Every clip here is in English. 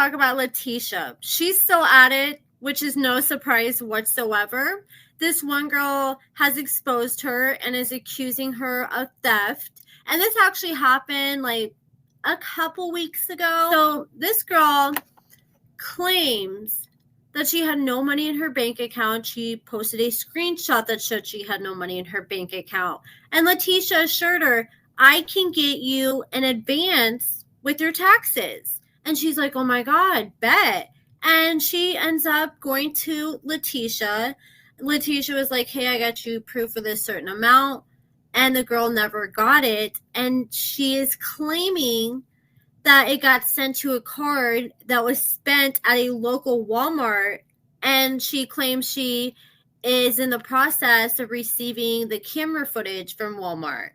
talk about Latisha. She's still at it, which is no surprise whatsoever. This one girl has exposed her and is accusing her of theft. And this actually happened like a couple weeks ago. So this girl claims that she had no money in her bank account. She posted a screenshot that showed she had no money in her bank account. And Latisha assured her, I can get you an advance with your taxes. And she's like, oh my God, bet. And she ends up going to Latisha. Latisha was like, hey, I got you proof of this certain amount. And the girl never got it. And she is claiming that it got sent to a card that was spent at a local Walmart. And she claims she is in the process of receiving the camera footage from Walmart.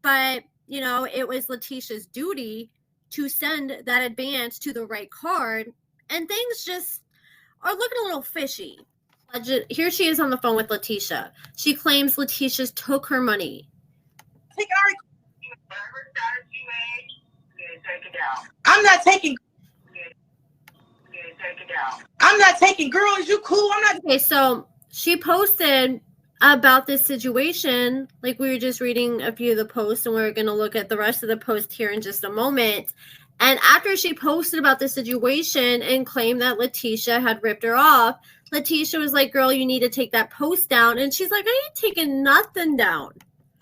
But, you know, it was Latisha's duty to send that advance to the right card. And things just are looking a little fishy. Here she is on the phone with Latisha. She claims Latisha took her money. I'm not taking. I'm not taking. Girl, is you cool? I'm not. Okay, so she posted about this situation. Like, we were just reading a few of the posts, and we're going to look at the rest of the post here in just a moment. And after she posted about the situation and claimed that Latisha had ripped her off, Latisha was like, girl, you need to take that post down. And she's like, I ain't taking nothing down.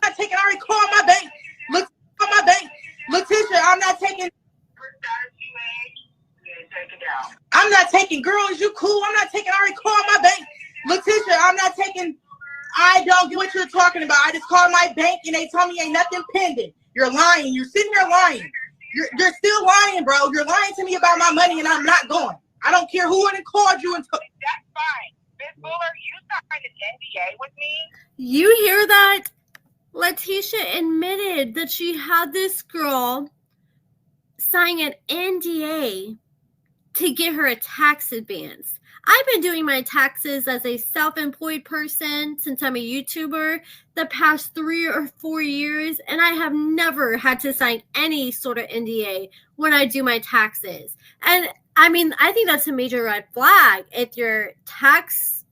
I'm not taking. I already called my bank. Look at my bank. Latisha, I'm not taking. I'm not taking. Girl, is you cool? I'm not taking. I already called my bank. Latisha, I'm not taking. I don't get what you're talking about. I just called my bank and they told me ain't nothing pending. You're lying. You're sitting here lying. You're still lying, bro. You're lying to me about my money and I'm not going. I don't care who wouldn't called you and that's fine. Miss Buller, you signed an NDA with me. You hear that? Latisha admitted that she had this girl sign an NDA to get her a tax advance. I've been doing my taxes as a self-employed person since I'm a YouTuber the past 3 or 4 years, and I have never had to sign any sort of NDA when I do my taxes. And I mean, I think that's a major red flag if your tax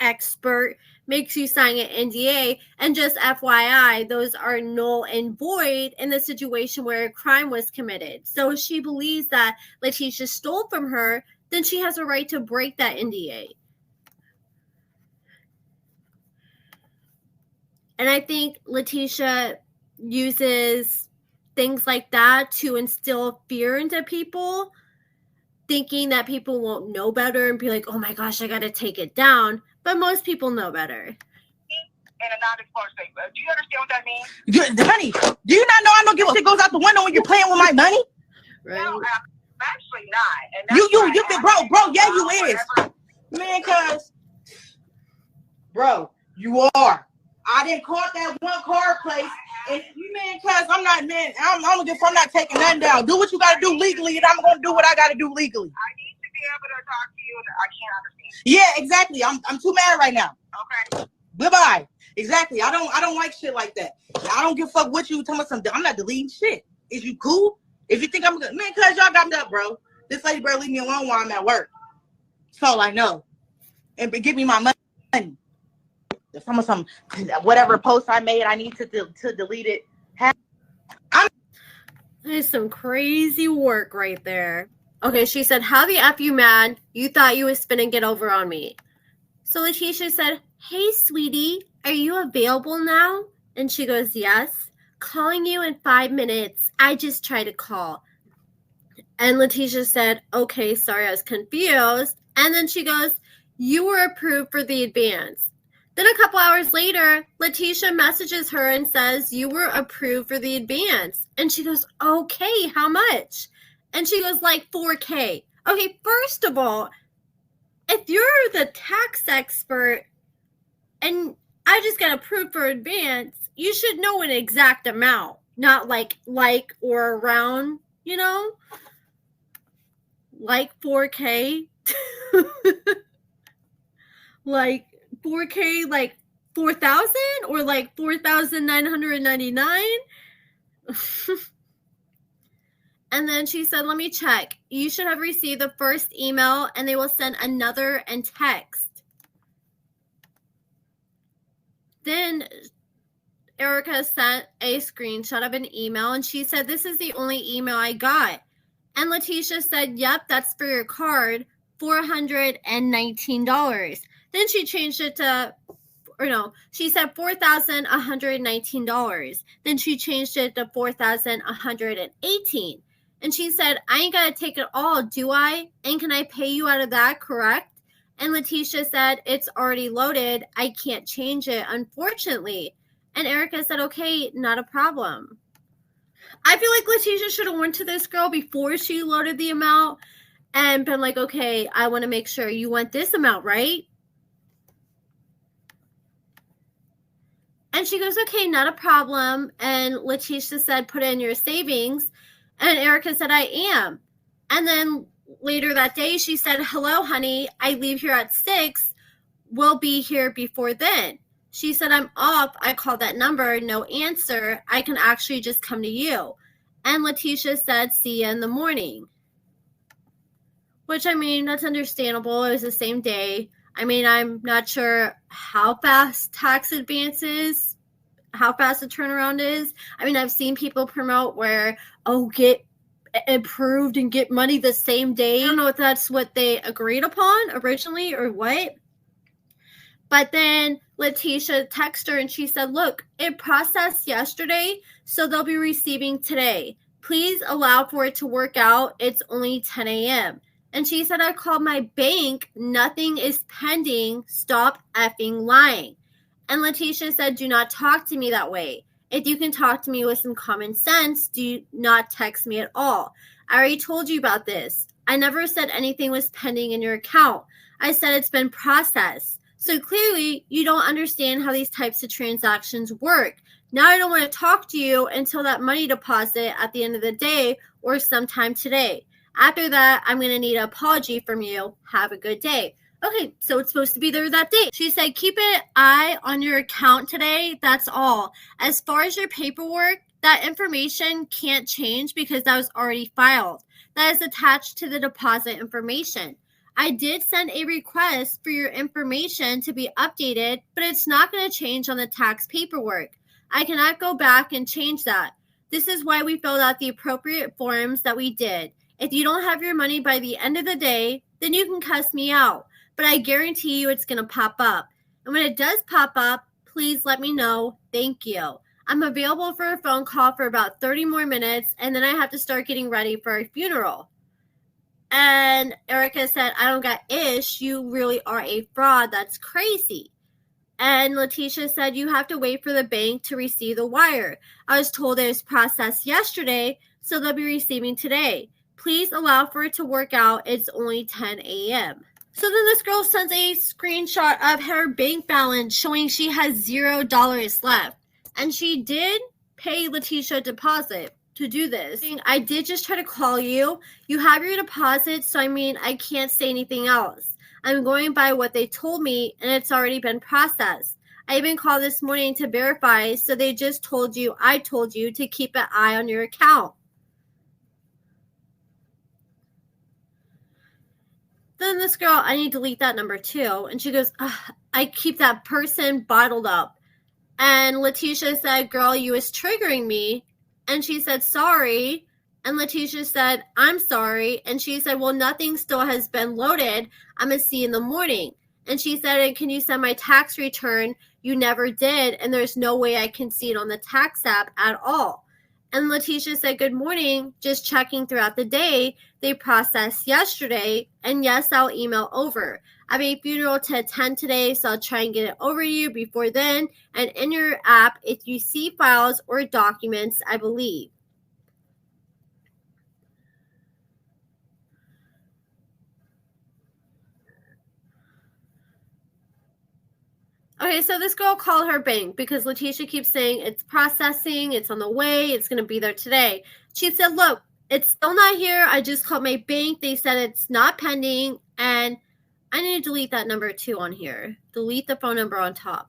expert makes you sign an NDA. And just FYI, those are null and void in the situation where a crime was committed. So if she believes that Latisha stole from her, then she has a right to break that NDA. And I think Latisha uses things like that to instill fear into people, thinking that people won't know better and be like, oh my gosh, I got to take it down. But most people know better. In a non-disclosure statement. Do you understand what that means? Honey, do you not know I don't give a shit goes out the window when you're playing with my money? Right? No, I'm actually not. And You been bro, yeah, you is. Man, cuz. Bro, you are. I didn't call that one car place. And you cuz I'm not, I'm not taking nothing down. Do what you gotta do legally, and I'm gonna do what I gotta do legally. I need to be able to talk to you, and I can't understand. Yeah, exactly. I'm too mad right now. Okay. Bye-bye. Exactly. I don't like shit like that. I don't give a fuck what you tell me something. I'm not deleting shit. Is you cool? If you think I'm good, man, cuz y'all got me up, bro. This lady better leave me alone while I'm at work. That's all I know. And give me my money. If some whatever post I made, I need to delete it. There's some crazy work right there. Okay, she said, how the F you mad? You thought you was spinning get over on me. So Latisha said, hey, sweetie, are you available now? And she goes, yes. Calling you in 5 minutes. I just tried to call. And Latisha said, okay, sorry, I was confused. And then she goes, you were approved for the advance. Then a couple hours later, Latisha messages her and says, you were approved for the advance. And she goes, okay, how much? And she goes, like $4K. Okay, first of all, if you're the tax expert and I just got approved for advance, you should know an exact amount, not like or around, you know? Like 4K. Like 4K, like 4,000 or like 4,999. And then she said, let me check. You should have received the first email and they will send another and text. Then Erica sent a screenshot of an email and she said, this is the only email I got. And Latisha said, yep, that's for your card, $419. Then she changed it to, she said $4,119. Then she changed it to $4,118. And she said, I ain't got to take it all, do I? And can I pay you out of that, correct? And Latisha said, it's already loaded. I can't change it, unfortunately. And Erica said, okay, not a problem. I feel like Latisha should have went to this girl before she loaded the amount and been like, okay, I want to make sure you want this amount, right? And she goes, okay, not a problem. And Latisha said, put in your savings. And Erica said, I am. And then later that day, she said, hello, honey, I leave here at 6. We'll be here before then. She said, I'm up. I called that number. No answer. I can actually just come to you. And Latisha said, see you in the morning. Which, I mean, that's understandable. It was the same day. I mean, I'm not sure how fast tax advance is, how fast the turnaround is. I mean, I've seen people promote where, get approved and get money the same day. I don't know if that's what they agreed upon originally or what. But then Latisha texted her and she said, look, it processed yesterday, so they'll be receiving today. Please allow for it to work out. It's only 10 a.m. And she said, I called my bank. Nothing is pending. Stop effing lying. And Latisha said, do not talk to me that way. If you can talk to me with some common sense, do not text me at all. I already told you about this. I never said anything was pending in your account. I said it's been processed. So clearly, you don't understand how these types of transactions work. Now I don't want to talk to you until that money deposit at the end of the day or sometime today. After that, I'm going to need an apology from you. Have a good day. Okay, so it's supposed to be there that day. She said, keep an eye on your account today. That's all. As far as your paperwork, that information can't change because that was already filed. That is attached to the deposit information. I did send a request for your information to be updated, but it's not going to change on the tax paperwork. I cannot go back and change that. This is why we filled out the appropriate forms that we did. If you don't have your money by the end of the day, then you can cuss me out. But I guarantee you it's going to pop up. And when it does pop up, please let me know. Thank you. I'm available for a phone call for about 30 more minutes, and then I have to start getting ready for a funeral. And Erica said, I don't got ish. You really are a fraud. That's crazy. And Latisha said, you have to wait for the bank to receive the wire. I was told it was processed yesterday, so they'll be receiving today. Please allow for it to work out. It's only 10 a.m. So then this girl sends a screenshot of her bank balance showing she has $0 left. And she did pay Latisha a deposit to do this. I did just try to call you. You have your deposit, so I mean, I can't say anything else. I'm going by what they told me, and it's already been processed. I even called this morning to verify, so they just told you, I told you to keep an eye on your account. Then this girl, I need to delete that number too. And she goes, I keep that person bottled up. And Latisha said, girl, you was triggering me. And she said, sorry. And Latisha said, I'm sorry. And she said, well, nothing still has been loaded. I'm going to see you in the morning. And she said, and can you send my tax return? You never did. And there's no way I can see it on the tax app at all. And Latisha said, good morning. Just checking throughout the day. They processed yesterday. And yes, I'll email over. I have a funeral to attend today, so I'll try and get it over to you before then. And in your app, if you see files or documents, I believe. Okay, so this girl called her bank because Latisha keeps saying it's processing, it's on the way, it's going to be there today. She said, look, it's still not here. I just called my bank. They said it's not pending, and I need to delete that number too on here. Delete the phone number on top.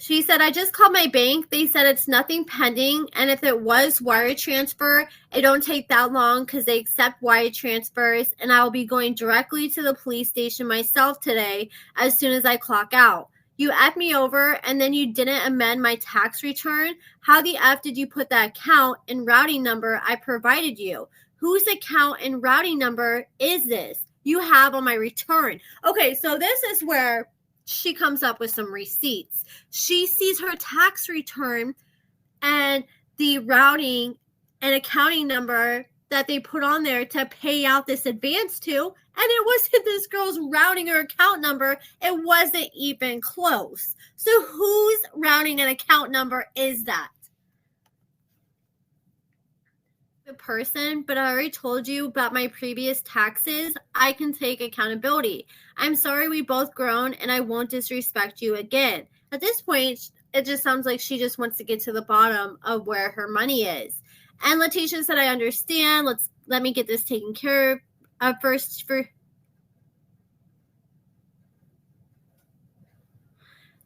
She said, I just called my bank. They said it's nothing pending. And if it was wire transfer, it don't take that long because they accept wire transfers. And I will be going directly to the police station myself today as soon as I clock out. You effed me over and then you didn't amend my tax return. How the F did you put that account and routing number I provided you? Whose account and routing number is this you have on my return? Okay, so this is where she comes up with some receipts. She sees her tax return and the routing and accounting number that they put on there to pay out this advance to, and it wasn't this girl's routing or account number. It wasn't even close. So whose routing and account number is that? Person, but I already told you about my previous taxes. I can take accountability. I'm sorry, we both grown and I won't disrespect you again. At this point, it just sounds like she just wants to get to the bottom of where her money is. And Latisha said, I understand. Let me get this taken care of first.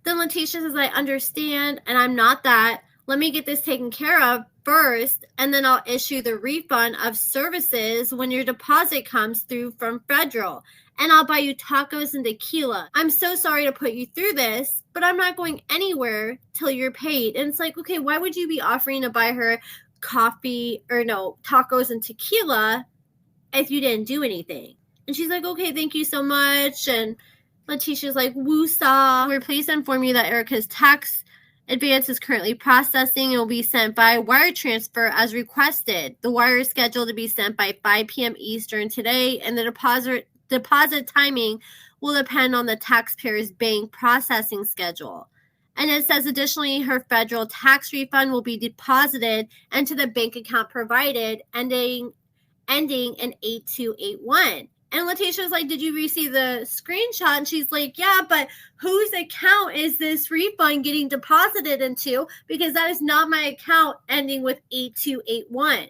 Then Latisha says, I understand, and I'm not that. Let me get this taken care of first, and then I'll issue the refund of services when your deposit comes through from federal, and I'll buy you tacos and tequila. I'm so sorry to put you through this, but I'm not going anywhere till you're paid. And it's like, okay, why would you be offering to buy her coffee or no, tacos and tequila if you didn't do anything? And she's like, okay, thank you so much. And Latisha's like, woo-saw. We're pleased to inform you that Erica's tax advance is currently processing and will be sent by wire transfer as requested. The wire is scheduled to be sent by 5 p.m. Eastern today, and the deposit timing will depend on the taxpayer's bank processing schedule. And it says additionally, her federal tax refund will be deposited into the bank account provided, ending in 8281. And Latisha's like, did you receive the screenshot? And she's like, yeah, but whose account is this refund getting deposited into? Because that is not my account ending with 8281.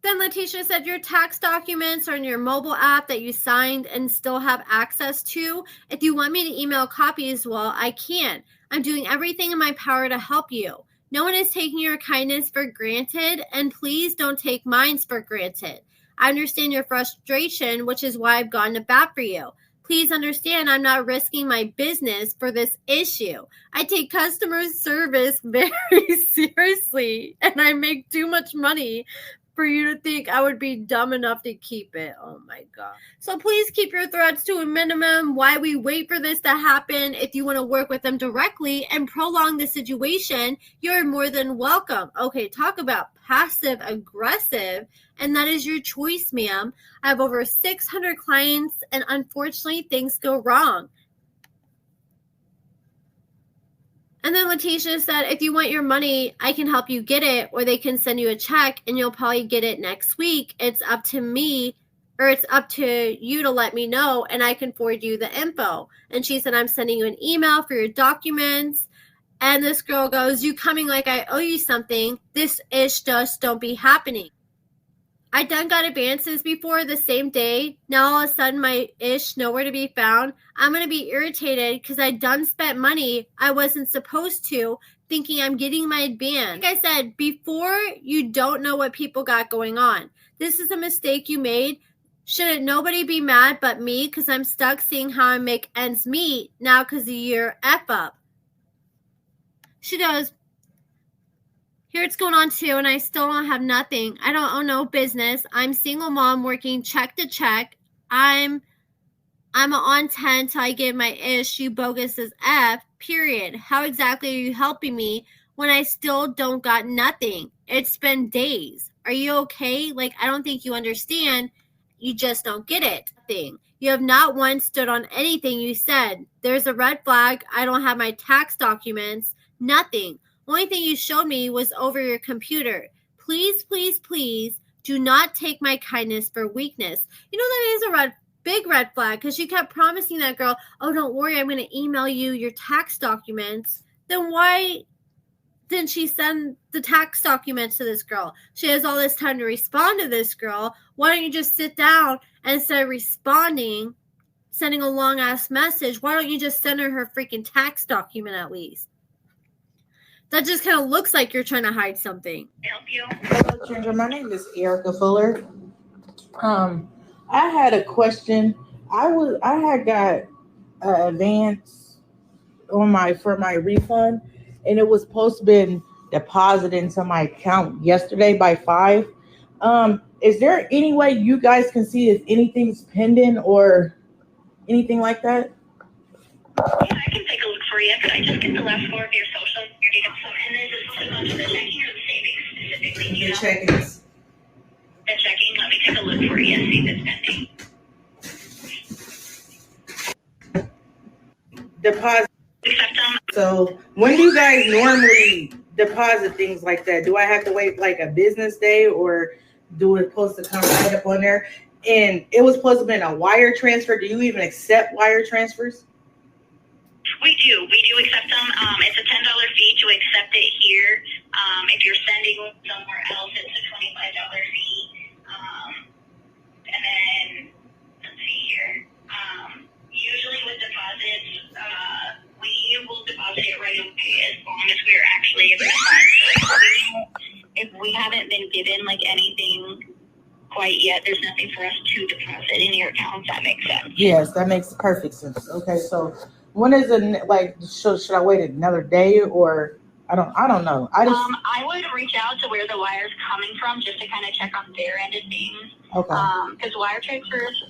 Then Latisha said, your tax documents are in your mobile app that you signed and still have access to. If you want me to email copies, well, I can. I'm doing everything in my power to help you. No one is taking your kindness for granted, and please don't take mine for granted. I understand your frustration, which is why I've gone to bat for you. Please understand I'm not risking my business for this issue. I take customer service very seriously, and I make too much money for you to think I would be dumb enough to keep it. Oh my God. So please keep your threats to a minimum while we wait for this to happen. If you want to work with them directly and prolong the situation, you're more than welcome. Okay, talk about passive aggressive, and that is your choice, ma'am. I have over 600 clients, and unfortunately, things go wrong. And then Latisha said, if you want your money, I can help you get it, or they can send you a check and you'll probably get it next week. It's up to me, or it's up to you to let me know, and I can forward you the info. And she said, I'm sending you an email for your documents. And this girl goes, you coming like I owe you something. This ish just don't be happening. I done got advances before the same day. Now all of a sudden my ish nowhere to be found. I'm going to be irritated because I done spent money I wasn't supposed to, thinking I'm getting my advance. Like I said, before, you don't know what people got going on. This is a mistake you made. Shouldn't nobody be mad but me because I'm stuck seeing how I make ends meet now because of your F up. She goes, here it's going on too, and I still don't have nothing. I don't own no business. I'm single mom working check to check. I'm on 10 till I get my ish. You bogus as F, period. How exactly are you helping me when I still don't got nothing? It's been days. Are you okay? Like, I don't think you understand. You just don't get it. You have not once stood on anything you said. There's a red flag. I don't have my tax documents. Nothing. Only thing you showed me was over your computer. Please, please, please do not take my kindness for weakness. You know, that is a big red flag because she kept promising that girl, oh, don't worry, I'm going to email you your tax documents. Then why didn't she send the tax documents to this girl? She has all this time to respond to this girl. Why don't you just sit down and instead of responding, sending a long-ass message, why don't you just send her freaking tax document at least? That just kind of looks like you're trying to hide something. Help you? Hello, Ginger. My name is Erica Fuller. I had a question. I had got an advance for my refund, and it was supposed to be deposited into my account yesterday by 5. Is there any way you guys can see if anything's pending or anything like that? Yeah, I can take a look for you. Could I just get the last 4 of your social, your date of birth, and then just put onto the checking or the savings specifically? You know? Checkings. The checking. Let me take a look for you and see if it's pending. Deposit. Accept them. So when do you guys normally deposit things like that? Do I have to wait like a business day, or do it supposed to come right up on there? And it was supposed to be a wire transfer. Do you even accept wire transfers? We do accept them. It's a $10 fee to accept it here. If you're sending somewhere else, it's a $25 fee. And then, let's see here. Usually with deposits, we will deposit it right away as long as we're actually able to find. If we haven't been given like anything quite yet, there's nothing for us to deposit in your account, if that makes sense. Yes, that makes perfect sense. Okay, so when is it like? Should I wait another day, or I don't know. I would reach out to where the wire's coming from just to kind of check on their end of things. Okay. Because wire transfers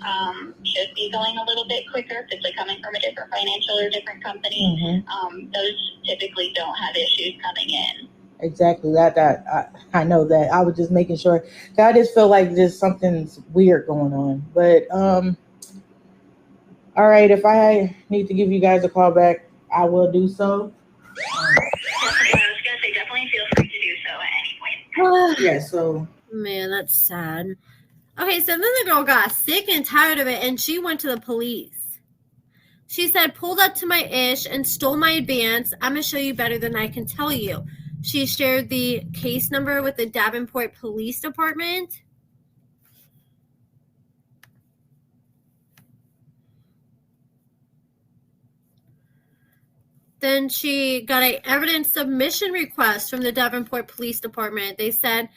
should be going a little bit quicker if it's like coming from a different financial or different company. Mm-hmm. Those typically don't have issues coming in. Exactly. That I know that. I was just making sure. I just feel like there's something's weird going on. But all right. If I need to give you guys a call back, I will do so. I was gonna say definitely feel free to do so at any point. Yeah. So. Man, that's sad. Okay, so then the girl got sick and tired of it, and she went to the police. She said, pulled up to my ish and stole my advance. I'm going to show you better than I can tell you. She shared the case number with the Davenport Police Department. Then she got an evidence submission request from the Davenport Police Department. They said,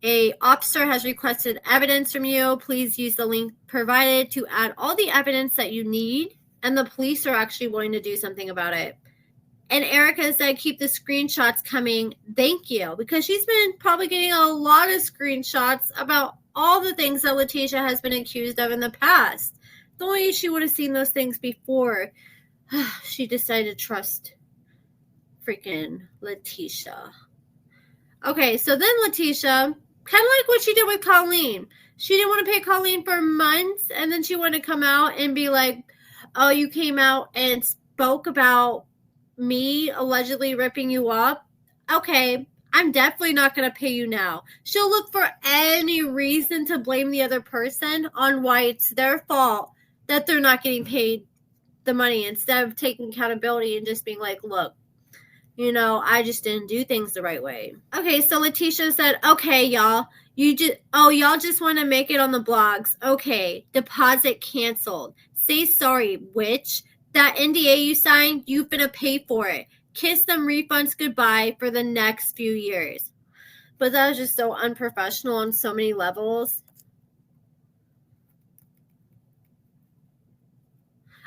a officer has requested evidence from you. Please use the link provided to add all the evidence that you need. And the police are actually willing to do something about it. And Erica said, keep the screenshots coming. Thank you. Because she's been probably getting a lot of screenshots about all the things that Latisha has been accused of in the past. The only she would have seen those things before she decided to trust freaking Latisha. Okay, so then Latisha, kind of like what she did with Colleen. She didn't want to pay Colleen for months, and then she wanted to come out and be like, oh, you came out and spoke about me allegedly ripping you up. Okay, I'm definitely not going to pay you now. She'll look for any reason to blame the other person on why it's their fault that they're not getting paid the money, instead of taking accountability and just being like, look, you know, I just didn't do things the right way. Okay, so Latisha said, okay, y'all, y'all just want to make it on the blogs. Okay, deposit canceled. Say sorry, witch. That NDA you signed, you've been to pay for it. Kiss them refunds goodbye for the next few years. But that was just so unprofessional on so many levels.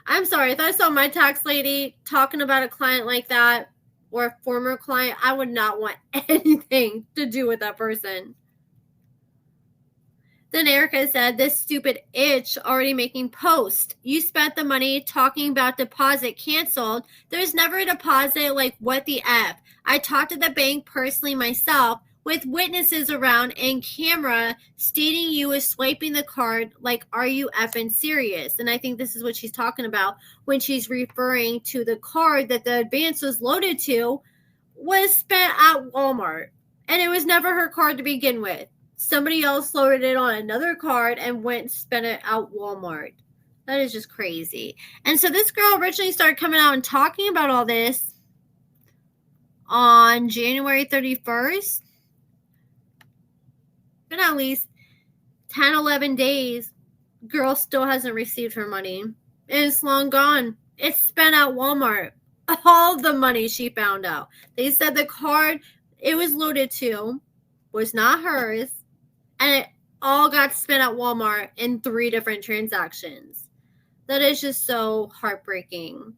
I'm sorry, if I saw my tax lady talking about a client like that, or a former client, I would not want anything to do with that person. Then Erica said, this stupid itch already making posts. You spent the money talking about deposit canceled. There's never a deposit, like what the F. I talked to the bank personally myself with witnesses around and camera stating you was swiping the card. Like, are you effing serious? And I think this is what she's talking about when she's referring to the card that the advance was loaded to was spent at Walmart. And it was never her card to begin with. Somebody else loaded it on another card and went and spent it at Walmart. That is just crazy. And so this girl originally started coming out and talking about all this on January 31st. Been at least 10, 11 days. Girl still hasn't received her money. It's long gone. It's spent at Walmart. all the money she found out. They said the card it was loaded to was not hers, and it all got spent at Walmart in 3 different transactions. That is just so heartbreaking.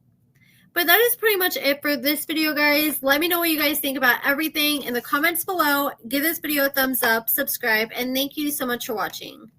But that is pretty much it for this video, guys. Let me know what you guys think about everything in the comments below. Give this video a thumbs up, subscribe, and thank you so much for watching.